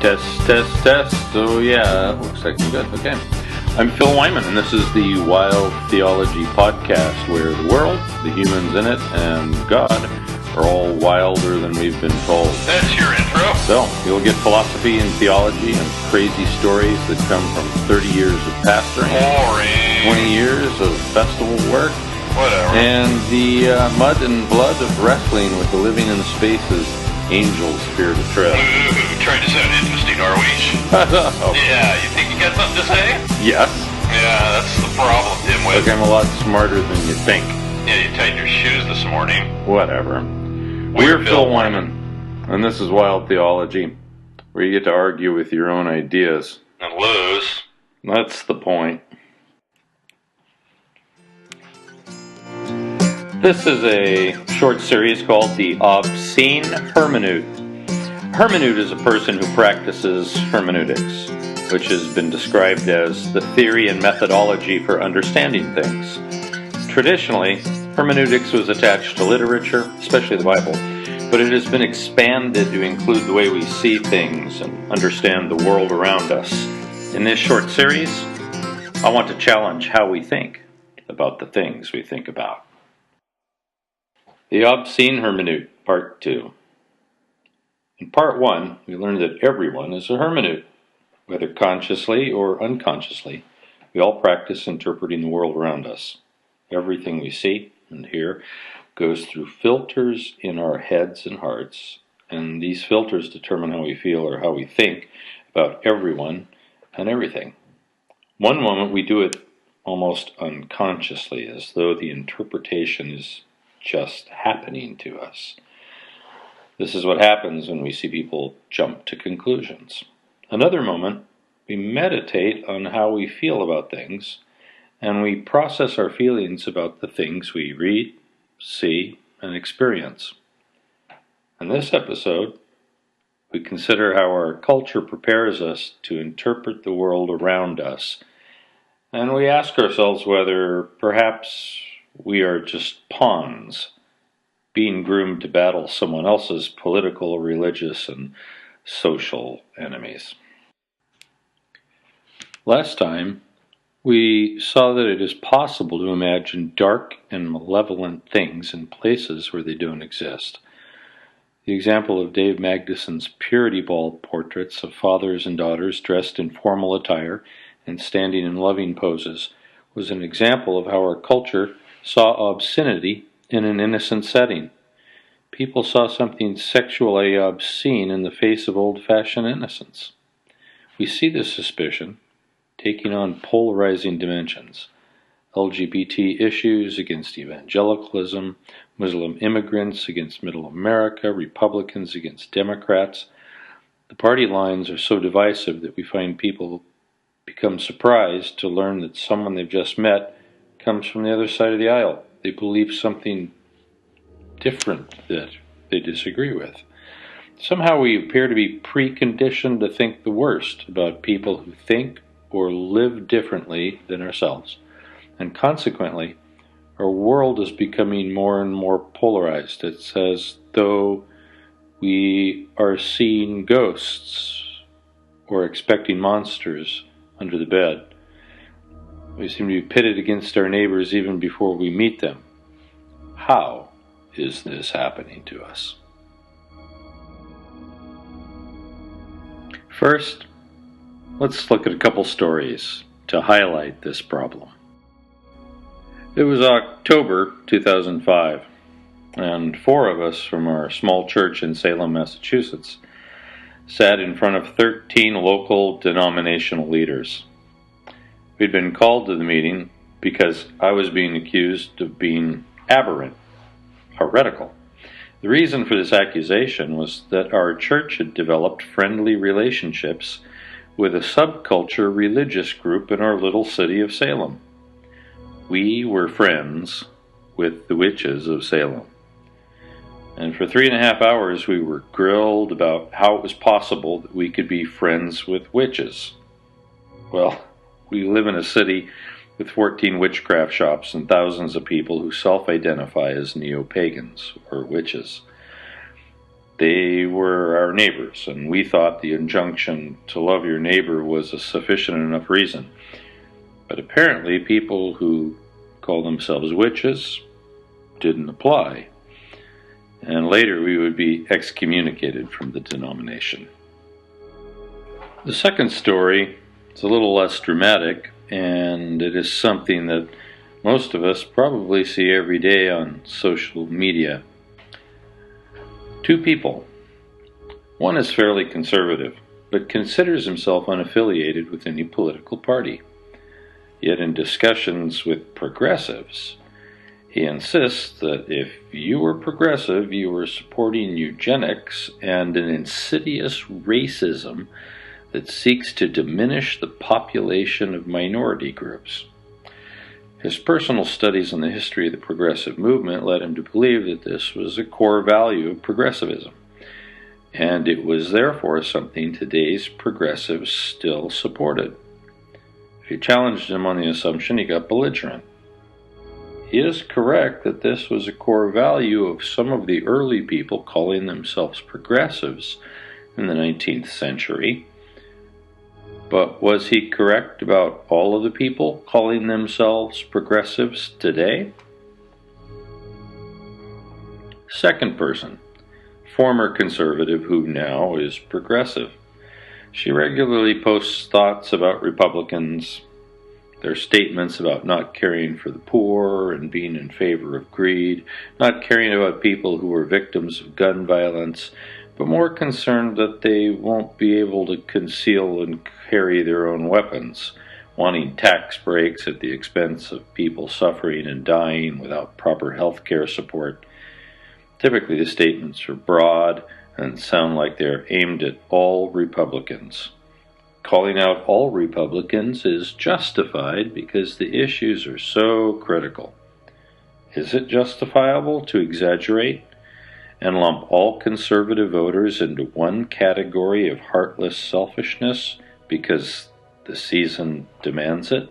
Test. Oh yeah, looks like we're good. Okay. I'm Phil Wyman, and this is the Wild Theology Podcast, where the world, the humans in it, and God are all wilder than we've been told. That's your intro. So, you'll get philosophy and theology and crazy stories that come from 30 years of pastoring, Boring. 20 years of festival work, Whatever. and the mud and blood of wrestling with the living in spaces angels fear to tread. Ooh, trying to sound interesting, are we? Yeah, you think you got something to say? Yes. Yeah, that's the problem, Dimwit. Look, I'm a lot smarter than you think. Yeah, you tightened your shoes this morning. Whatever. We're Phil Wyman, and this is Wild Theology, where you get to argue with your own ideas. And lose. That's the point. This is a short series called the Obscene Hermeneut. Hermeneut is a person who practices hermeneutics, which has been described as the theory and methodology for understanding things. Traditionally, hermeneutics was attached to literature, especially the Bible, but it has been expanded to include the way we see things and understand the world around us. In this short series, I want to challenge how we think about the things we think about. The Obscene Hermeneut, Part 2. In Part 1, we learned that everyone is a hermeneut. Whether consciously or unconsciously, we all practice interpreting the world around us. Everything we see and hear goes through filters in our heads and hearts, and these filters determine how we feel or how we think about everyone and everything. One moment we do it almost unconsciously, as though the interpretation is just happening to us. This is what happens when we see people jump to conclusions. Another moment, we meditate on how we feel about things, and we process our feelings about the things we read, see, and experience. In this episode, we consider how our culture prepares us to interpret the world around us, and we ask ourselves whether perhaps we are just pawns being groomed to battle someone else's political, religious, and social enemies. Last time, we saw that it is possible to imagine dark and malevolent things in places where they don't exist. The example of Dave Magnusson's Purity Ball portraits of fathers and daughters dressed in formal attire and standing in loving poses was an example of how our culture saw obscenity in an innocent setting. People saw something sexually obscene in the face of old-fashioned innocence. We see this suspicion taking on polarizing dimensions. LGBT issues against evangelicalism, Muslim immigrants against Middle America, Republicans against Democrats. The party lines are so divisive that we find people become surprised to learn that someone they've just met comes from the other side of the aisle. They believe something different that they disagree with. Somehow we appear to be preconditioned to think the worst about people who think or live differently than ourselves. And consequently, our world is becoming more and more polarized. It's as though we are seeing ghosts or expecting monsters under the bed. We seem to be pitted against our neighbors even before we meet them. How is this happening to us? First, let's look at a couple stories to highlight this problem. It was October 2005, and 4 of us from our small church in Salem, Massachusetts, sat in front of 13 local denominational leaders. We'd been called to the meeting because I was being accused of being aberrant, heretical. The reason for this accusation was that our church had developed friendly relationships with a subculture religious group in our little city of Salem. We were friends with the witches of Salem. And for 3.5 hours we were grilled about how it was possible that we could be friends with witches. Well, we live in a city with 14 witchcraft shops and thousands of people who self-identify as neo-pagans or witches. They were our neighbors, and we thought the injunction to love your neighbor was a sufficient enough reason. But apparently people who call themselves witches didn't apply. And later we would be excommunicated from the denomination. The second story is a little less dramatic, and it is something that most of us probably see every day on social media. Two people. One is fairly conservative, but considers himself unaffiliated with any political party. Yet in discussions with progressives, he insists that if you were progressive, you were supporting eugenics and an insidious racism that seeks to diminish the population of minority groups. His personal studies on the history of the progressive movement led him to believe that this was a core value of progressivism, and it was therefore something today's progressives still supported. If you challenged him on the assumption, he got belligerent. He is correct that this was a core value of some of the early people calling themselves progressives in the 19th century. But was he correct about all of the people calling themselves progressives today? Second person, former conservative who now is progressive. She regularly posts thoughts about Republicans, their statements about not caring for the poor and being in favor of greed, not caring about people who are victims of gun violence, but more concerned that they won't be able to conceal and carry their own weapons, wanting tax breaks at the expense of people suffering and dying without proper health care support. Typically, the statements are broad and sound like they're aimed at all Republicans. Calling out all Republicans is justified because the issues are so critical. Is it justifiable to exaggerate and lump all conservative voters into one category of heartless selfishness because the season demands it?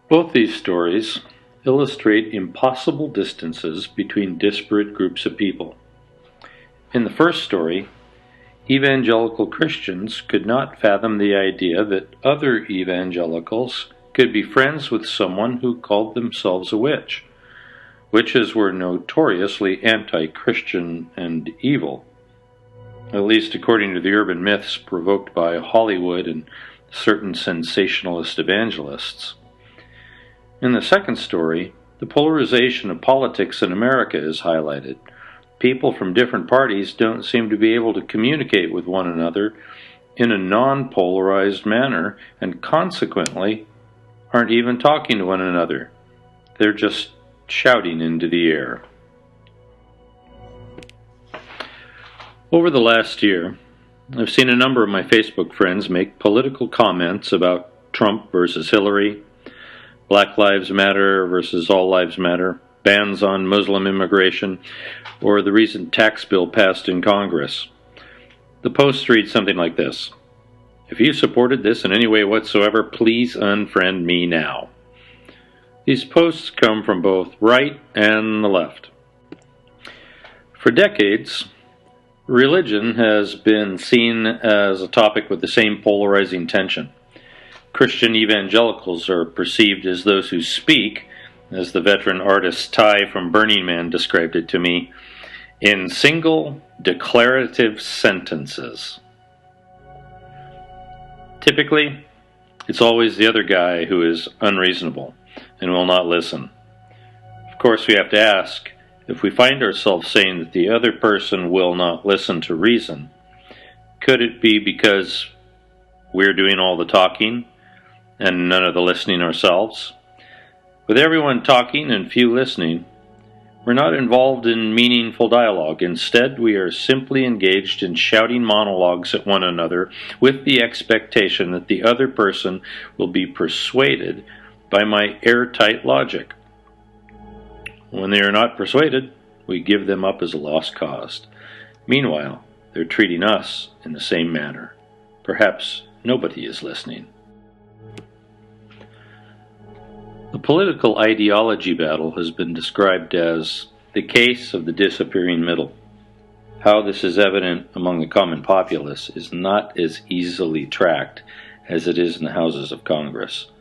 Both these stories illustrate impossible distances between disparate groups of people. In the first story, evangelical Christians could not fathom the idea that other evangelicals could be friends with someone who called themselves a witch. Witches were notoriously anti-Christian and evil, at least according to the urban myths provoked by Hollywood and certain sensationalist evangelists. In the second story, the polarization of politics in America is highlighted. People from different parties don't seem to be able to communicate with one another in a non-polarized manner, and consequently aren't even talking to one another. They're just shouting into the air. Over the last year, I've seen a number of my Facebook friends make political comments about Trump versus Hillary, Black Lives Matter versus All Lives Matter, bans on Muslim immigration, or the recent tax bill passed in Congress. The posts read something like this: "If you supported this in any way whatsoever, please unfriend me now." These posts come from both right and the left. For decades, religion has been seen as a topic with the same polarizing tension. Christian evangelicals are perceived as those who speak, as the veteran artist Ty from Burning Man described it to me, in single declarative sentences. Typically, it's always the other guy who is unreasonable and will not listen. Of course, we have to ask, if we find ourselves saying that the other person will not listen to reason, could it be because we're doing all the talking and none of the listening ourselves? With everyone talking and few listening, we're not involved in meaningful dialogue. Instead, we are simply engaged in shouting monologues at one another with the expectation that the other person will be persuaded by my airtight logic. When they are not persuaded, we give them up as a lost cause. Meanwhile, they're treating us in the same manner. Perhaps nobody is listening. The political ideology battle has been described as The case of the disappearing middle. How this is evident among the common populace is not as easily tracked as it is in the Houses of Congress.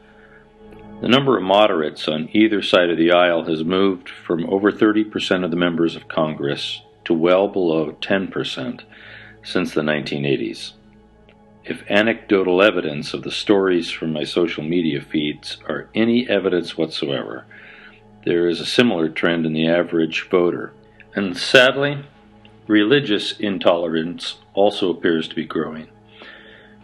The number of moderates on either side of the aisle has moved from over 30% of the members of Congress to well below 10% since the 1980s. If anecdotal evidence of the stories from my social media feeds are any evidence whatsoever, there is a similar trend in the average voter. And sadly, religious intolerance also appears to be growing.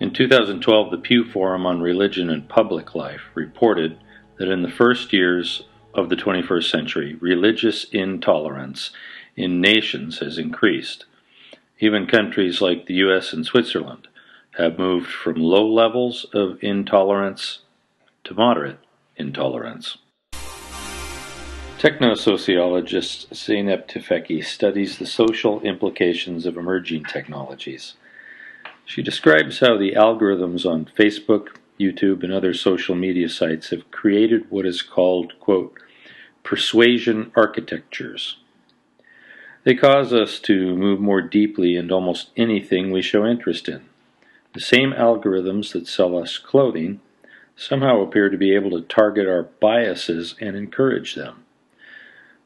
In 2012, the Pew Forum on Religion and Public Life reported that in the first years of the 21st century, religious intolerance in nations has increased. Even countries like the US and Switzerland have moved from low levels of intolerance to moderate intolerance. Technosociologist Zeynep Tufekci studies the social implications of emerging technologies. She describes how the algorithms on Facebook, YouTube, and other social media sites have created what is called, quote, persuasion architectures. They cause us to move more deeply into almost anything we show interest in. The same algorithms that sell us clothing somehow appear to be able to target our biases and encourage them.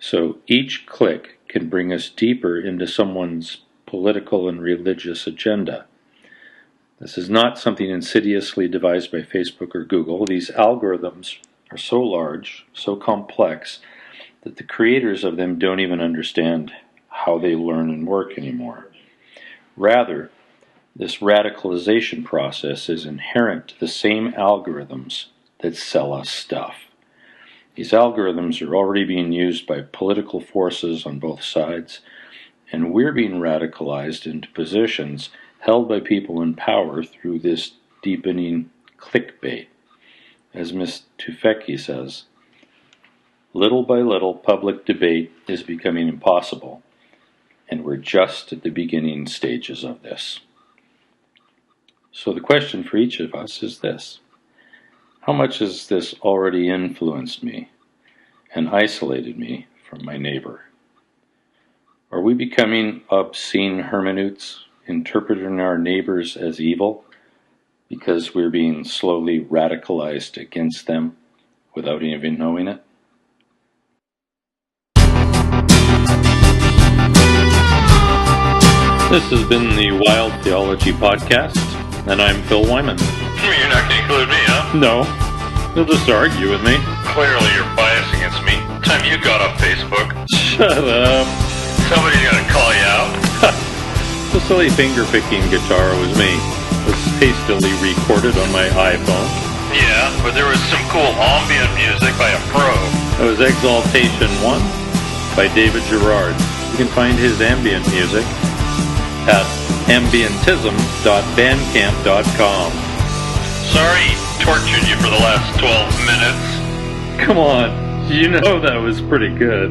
So each click can bring us deeper into someone's political and religious agenda. This is not something insidiously devised by Facebook or Google. These algorithms are so large, so complex, that the creators of them don't even understand how they learn and work anymore. Rather, this radicalization process is inherent to the same algorithms that sell us stuff. These algorithms are already being used by political forces on both sides, and we're being radicalized into positions held by people in power through this deepening clickbait. As Ms. Tufekci says, little by little public debate is becoming impossible, and we're just at the beginning stages of this. So the question for each of us is this: how much has this already influenced me and isolated me from my neighbor? Are we becoming obscene hermeneutes, interpreting our neighbors as evil because we're being slowly radicalized against them without even knowing it? This has been the Wild Theology Podcast, and I'm Phil Wyman. You're not going to include me, huh? No, you'll just argue with me. Clearly you're biased against me. Time you got off Facebook. Shut up. Somebody's going to call you out. The silly finger-picking guitar was me. It was hastily recorded on my iPhone. Yeah, but there was some cool ambient music by a pro. That was Exaltation 1 by David Gerard. You can find his ambient music at ambientism.bandcamp.com. Sorry, tortured you for the last 12 minutes. Come on, you know that was pretty good.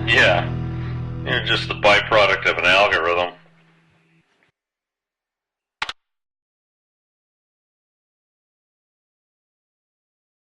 Yeah, you're just the byproduct of an algorithm.